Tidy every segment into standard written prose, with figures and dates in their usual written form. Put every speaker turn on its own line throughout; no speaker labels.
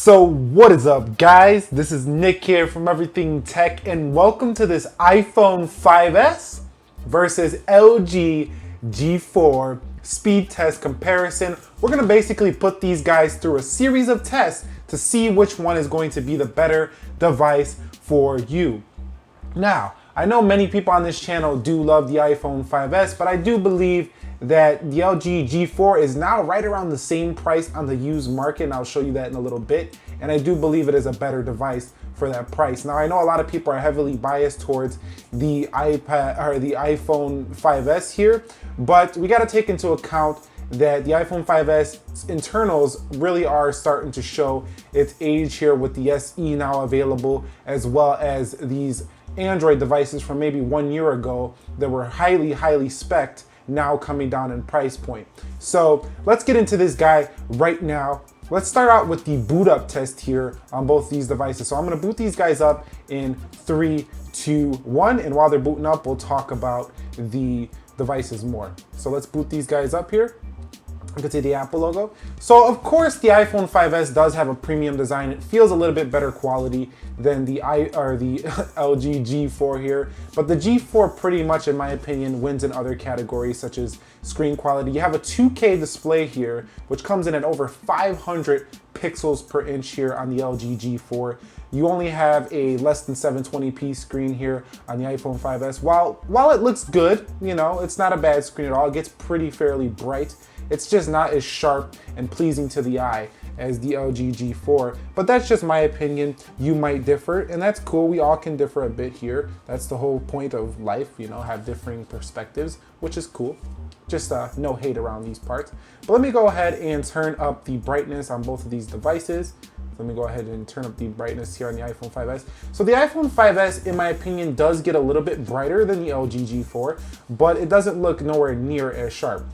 So what is up, guys? This is Nick here from Everything Tech, and welcome to this iPhone 5S versus LG G4 speed test comparison. We're gonna basically put these guys through a series of tests to see which one is going to be the better device for you. Now, I know many people on this channel do love the iPhone 5S, but I do believe that the LG G4 is now right around the same price on the used market, and I'll show you that in a little bit. And I do believe it is a better device for that price. Now, I know a lot of people are heavily biased towards the iPhone 5S here, but we got to take into account that the iPhone 5S internals really are starting to show its age here with the SE now available, as well as these Android devices from maybe 1 year ago that were highly spec'd, now coming down in price point. So let's get into this guy right now. Let's start out with the boot up test here on both these devices. So I'm gonna boot these guys up in 3, 2, 1. And while they're booting up, we'll talk about the devices more. So let's boot these guys up here. You can see the Apple logo. So of course the iPhone 5S does have a premium design. It feels a little bit better quality than the LG G4 here. But the G4 pretty much, in my opinion, wins in other categories such as screen quality. You have a 2K display here, which comes in at over 500 pixels per inch here on the LG G4. You only have a less than 720p screen here on the iPhone 5S. While it looks good, you know, it's not a bad screen at all. It gets pretty fairly bright. It's just not as sharp and pleasing to the eye as the LG G4, but that's just my opinion. You might differ, and that's cool. We all can differ a bit here. That's the whole point of life, you know, have differing perspectives, which is cool. Just no hate around these parts. But let me go ahead and turn up the brightness on both of these devices. Let me go ahead and turn up the brightness here on the iPhone 5S. So the iPhone 5S, in my opinion, does get a little bit brighter than the LG G4, but it doesn't look nowhere near as sharp.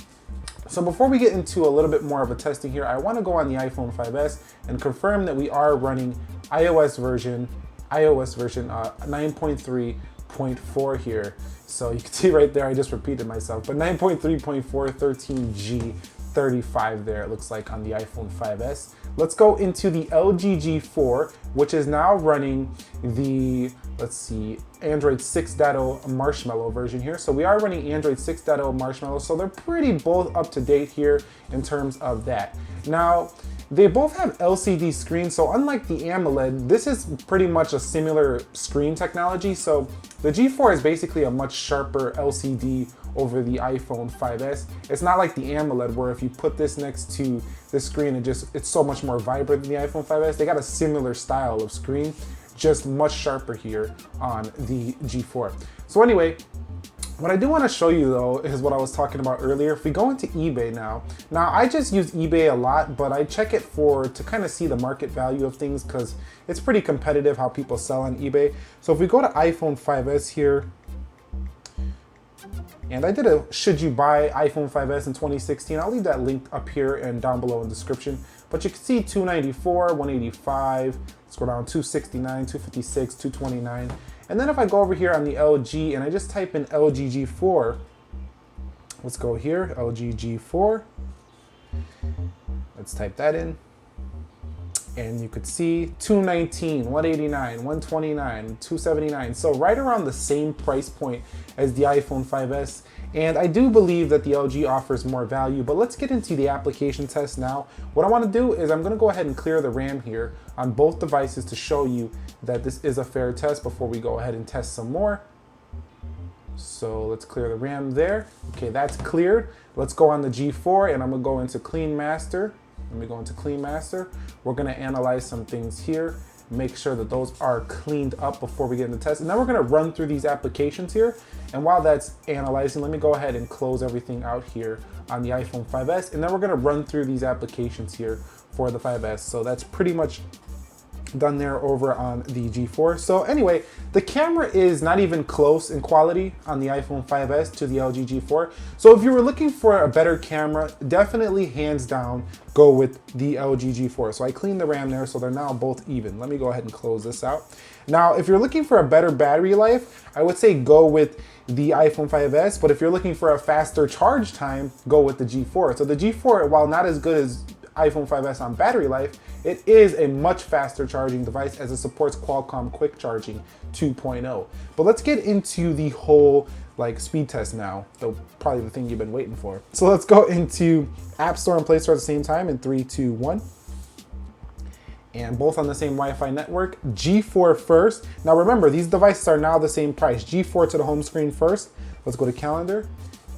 So before we get into a little bit more of a testing here, I want to go on the iPhone 5S and confirm that we are running iOS version 9.3.4 here. So you can see right there, I just repeated myself, but 9.3.4, 13G, 35 there, it looks like on the iPhone 5S. Let's go into the LG G4, which is now running the, let's see, Android 6.0 Marshmallow version here. So we are running Android 6.0 Marshmallow, so they're pretty both up to date here in terms of that. Now, they both have LCD screens, so unlike the AMOLED, this is pretty much a similar screen technology. So the G4 is basically a much sharper LCD over the iPhone 5S. It's not like the AMOLED where if you put this next to the screen, it's so much more vibrant than the iPhone 5S. They got a similar style of screen, just much sharper here on the G4. So anyway, what I do want to show you though is what I was talking about earlier. If we go into eBay now I just use eBay a lot, but I check it to kind of see the market value of things because it's pretty competitive how people sell on eBay. So if we go to iPhone 5S here, and I did a should you buy iPhone 5S in 2016. I'll leave that link up here and down below in the description. But you can see 294, 185, let's go down 269, 256, 229. And then if I go over here on the LG and I just type in LG G4, let's go here, LG G4. Let's type that in. And you could see 219, 189, 129, 279. So right around the same price point as the iPhone 5S. And I do believe that the LG offers more value, but let's get into the application test now. What I want to do is I'm going to go ahead and clear the RAM here on both devices to show you that this is a fair test before we go ahead and test some more. So let's clear the RAM there. Okay, that's cleared. Let's go on the G4 and I'm going to go into Clean Master. Let me go into Clean Master. We're gonna analyze some things here, make sure that those are cleaned up before we get into the test. And then we're gonna run through these applications here. And while that's analyzing, let me go ahead and close everything out here on the iPhone 5S. And then we're gonna run through these applications here for the 5S. So that's pretty much done there over on the G4. So anyway, the camera is not even close in quality on the iPhone 5S to the LG G4. So if you were looking for a better camera, definitely hands down go with the LG G4. So I cleaned the RAM there, so they're now both even. Let me go ahead and close this out. Now, if you're looking for a better battery life, I would say go with the iPhone 5S, but if you're looking for a faster charge time, go with the G4. So the G4, while not as good as iPhone 5S on battery life, it is a much faster charging device as it supports Qualcomm Quick Charging 2.0. But let's get into the whole like speed test now, though probably the thing you've been waiting for. So let's go into App Store and Play Store at the same time in 3, 2, 1. And both on the same Wi-Fi network. G4 first. Now remember, these devices are now the same price. G4 to the home screen first. Let's go to calendar.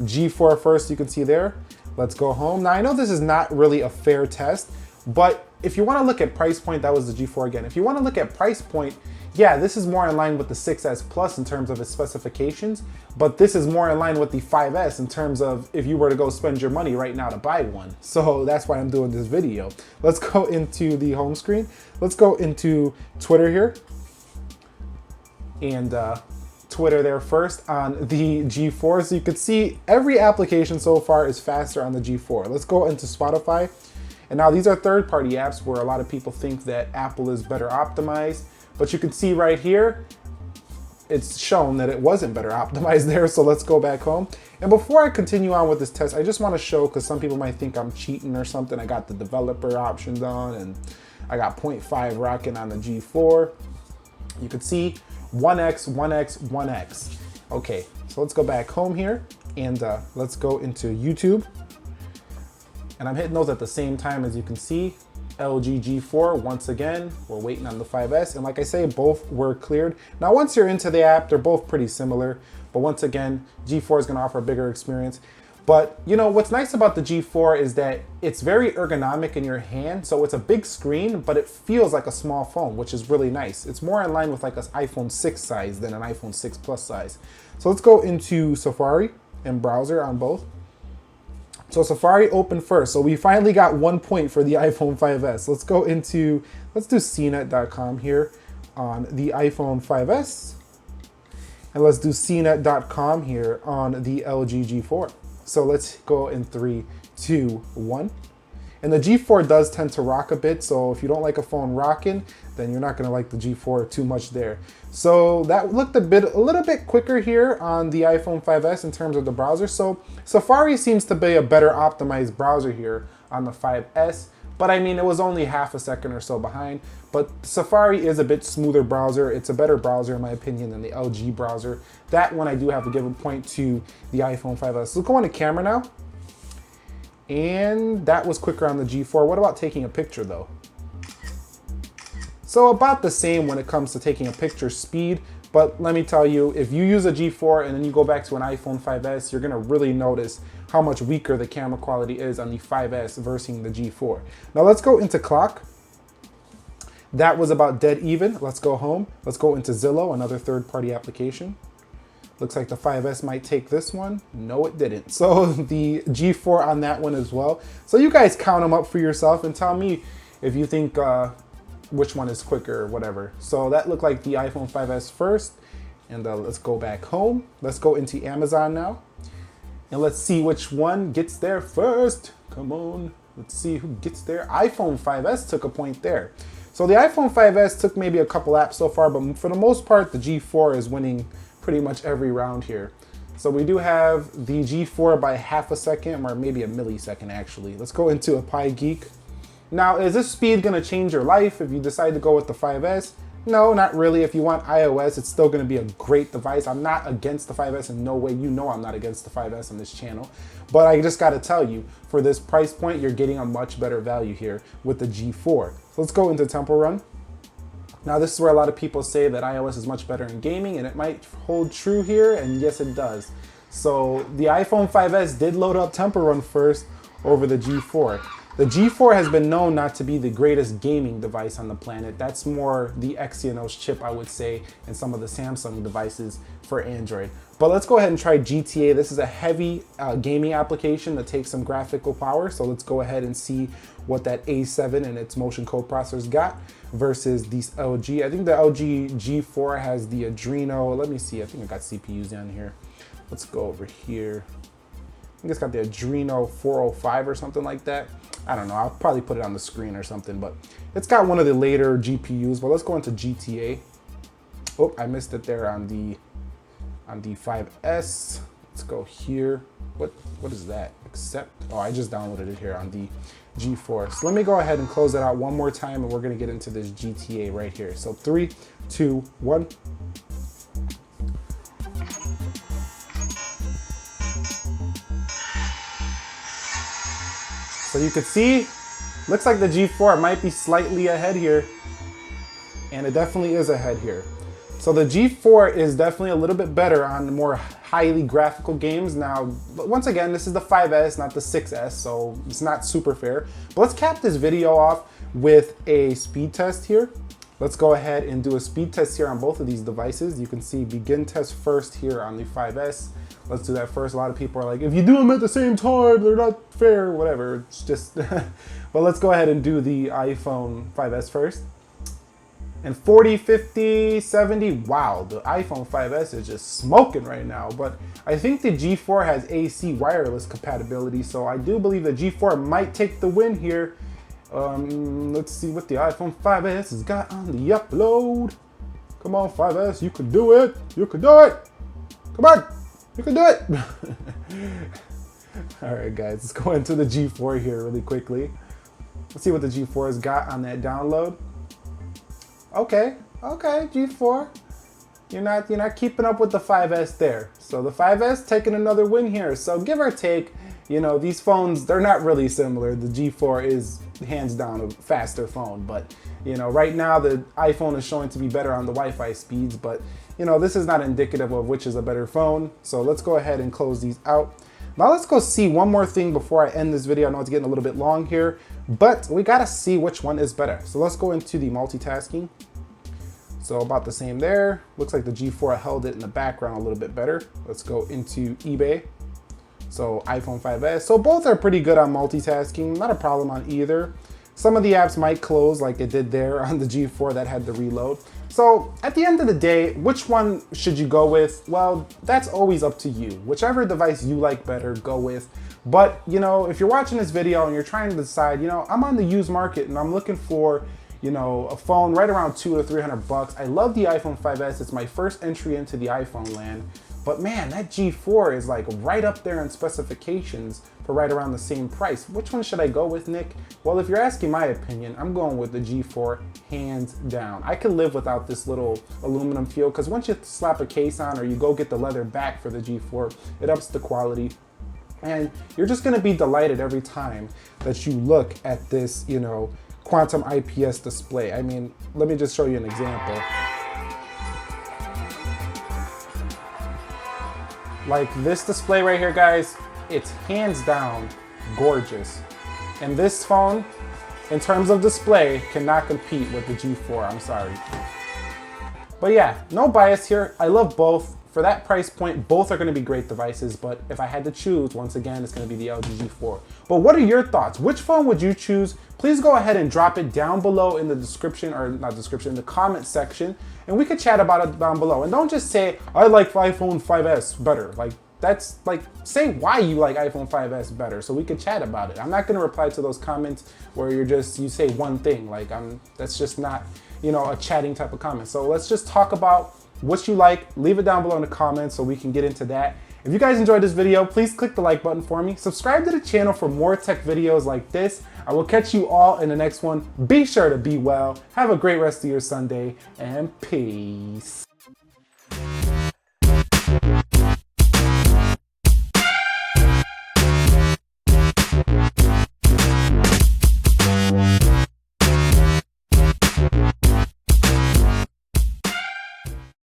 G4 first, you can see there. Let's go home. Now I know this is not really a fair test, but if you want to look at price point, that was the G4 again. If you want to look at price point, yeah, this is more in line with the 6S Plus in terms of its specifications, but this is more in line with the 5S in terms of if you were to go spend your money right now to buy one. So that's why I'm doing this video. Let's go into the home screen. Let's go into Twitter here. And Twitter there first on the G4. So you can see every application so far is faster on the G4. Let's go into Spotify. And now these are third-party apps where a lot of people think that Apple is better optimized. But you can see right here, it's shown that it wasn't better optimized there. So let's go back home. And before I continue on with this test, I just want to show, because some people might think I'm cheating or something. I got the developer options on and I got 0.5 rocking on the G4. You can see 1x, 1x, 1x. Okay, so let's go back home here and let's go into YouTube. And I'm hitting those at the same time, as you can see. LG G4, once again, we're waiting on the 5S. And like I say, both were cleared. Now, once you're into the app, they're both pretty similar. But once again, G4 is gonna offer a bigger experience. But you know, what's nice about the G4 is that it's very ergonomic in your hand. So it's a big screen, but it feels like a small phone, which is really nice. It's more in line with like an iPhone 6 size than an iPhone 6 Plus size. So let's go into Safari and browser on both. So Safari open first. So we finally got 1 point for the iPhone 5S. Let's go into, let's do cnet.com here on the iPhone 5S. And let's do cnet.com here on the LG G4. So let's go in 3, 2, 1. And the G4 does tend to rock a bit. So if you don't like a phone rocking, then you're not gonna like the G4 too much there. So that looked a little bit quicker here on the iPhone 5S in terms of the browser. So Safari seems to be a better optimized browser here on the 5S. But I mean, it was only half a second or so behind. But Safari is a bit smoother browser. It's a better browser in my opinion than the LG browser. That one I do have to give a point to the iPhone 5S. Let's go into camera now. And that was quicker on the G4. What about taking a picture though? So about the same when it comes to taking a picture speed, but let me tell you, if you use a G4 and then you go back to an iPhone 5S, you're gonna really notice how much weaker the camera quality is on the 5S versus the G4. Now let's go into clock. That was about dead even. Let's go home. Let's go into Zillow, another third-party application. Looks like the 5S might take this one. No, it didn't. So the G4 on that one as well. So you guys count them up for yourself and tell me if you think which one is quicker or whatever. So that looked like the iPhone 5S first. And let's go back home. Let's go into Amazon now. And let's see which one gets there first. Come on. Let's see who gets there. iPhone 5S took a point there. So the iPhone 5S took maybe a couple laps so far, but for the most part, the G4 is winning pretty much every round here. So we do have the G4 by half a second, or maybe a millisecond actually. Let's go into a Pi Geek. Now, is this speed gonna change your life if you decide to go with the 5S? No, not really. If you want iOS, it's still gonna be a great device. I'm not against the 5S in no way. You know I'm not against the 5S on this channel. But I just gotta tell you, for this price point, you're getting a much better value here with the G4. So let's go into Temple Run. Now this is where a lot of people say that iOS is much better in gaming, and it might hold true here, and yes it does. So the iPhone 5S did load up Temple Run first over the G4. The G4 has been known not to be the greatest gaming device on the planet. That's more the Exynos chip, I would say, and some of the Samsung devices for Android. But let's go ahead and try GTA. This is a heavy gaming application that takes some graphical power. So let's go ahead and see what that A7 and its motion co-processors got versus these LG. I think the LG G4 has the Adreno. Let me see, I think I got CPUs down here. Let's go over here. I think it's got the Adreno 405 or something like that. I don't know, I'll probably put it on the screen or something, but it's got one of the later GPUs. But let's go into GTA. Oh, I missed it there on the 5S. Let's go here. what is that? Accept. Oh, I just downloaded it here on the G4. So let me go ahead and close it out one more time, and we're gonna get into this GTA right here. So 3, 2, 1. So you can see, looks like the G4 might be slightly ahead here, and it definitely is ahead here. So the G4 is definitely a little bit better on the more highly graphical games. Now, once again, this is the 5S, not the 6S, so it's not super fair. But let's cap this video off with a speed test here. Let's go ahead and do a speed test here on both of these devices. You can see begin test first here on the 5S. Let's do that first. A lot of people are like, if you do them at the same time, they're not fair, whatever. It's just, but let's go ahead and do the iPhone 5S first. And 40, 50, 70, wow, the iPhone 5S is just smoking right now. But I think the G4 has AC wireless compatibility, so I do believe the G4 might take the win here. Let's see what the iPhone 5S has got on the upload. Come on, 5S, you can do it. You can do it. Come on, you can do it. All right, guys, let's go into the G4 here really quickly. Let's see what the G4 has got on that download. Okay, G4. You're not keeping up with the 5S there. So the 5S taking another win here. So give or take, you know, these phones, they're not really similar. The G4 is hands down a faster phone, but you know, right now the iPhone is showing to be better on the Wi-Fi speeds, but you know, this is not indicative of which is a better phone. So let's go ahead and close these out. Now let's go see one more thing before I end this video. I know it's getting a little bit long here, but we gotta see which one is better. So let's go into the multitasking. So about the same there. Looks like the G4 held it in the background a little bit better. Let's go into eBay. So iPhone 5S. So both are pretty good on multitasking. Not a problem on either. Some of the apps might close like it did there on the G4 that had the reload. So at the end of the day, which one should you go with? Well, that's always up to you. Whichever device you like better, go with. But you know, if you're watching this video and you're trying to decide, you know, I'm on the used market and I'm looking for, you know, a phone right around $200 to $300. I love the iPhone 5S. It's my first entry into the iPhone land. But man, that G4 is like right up there in specifications for right around the same price. Which one should I go with, Nick? Well, if you're asking my opinion, I'm going with the G4 hands down. I could live without this little aluminum feel because once you slap a case on or you go get the leather back for the G4, it ups the quality. And you're just gonna be delighted every time that you look at this, you know, quantum IPS display. I mean, let me just show you an example. Like this display right here, guys, it's hands down gorgeous. And this phone, in terms of display, cannot compete with the G4, I'm sorry. But yeah, no bias here. I love both. For that price point, both are gonna be great devices, but if I had to choose, once again, it's gonna be the LG G4. But what are your thoughts? Which phone would you choose? Please go ahead and drop it down below in the description, or not description, in the comment section, and we could chat about it down below. And don't just say, I like iPhone 5S better. Like, that's like, say why you like iPhone 5S better so we could chat about it. I'm not gonna reply to those comments where you say one thing. Like, that's just not, you know, a chatting type of comment. So let's just talk about what you like. Leave it down below in the comments so we can get into that. If you guys enjoyed this video, please click the like button for me. Subscribe to the channel for more tech videos like this. I will catch you all in the next one. Be sure to be well. Have a great rest of your Sunday, and peace.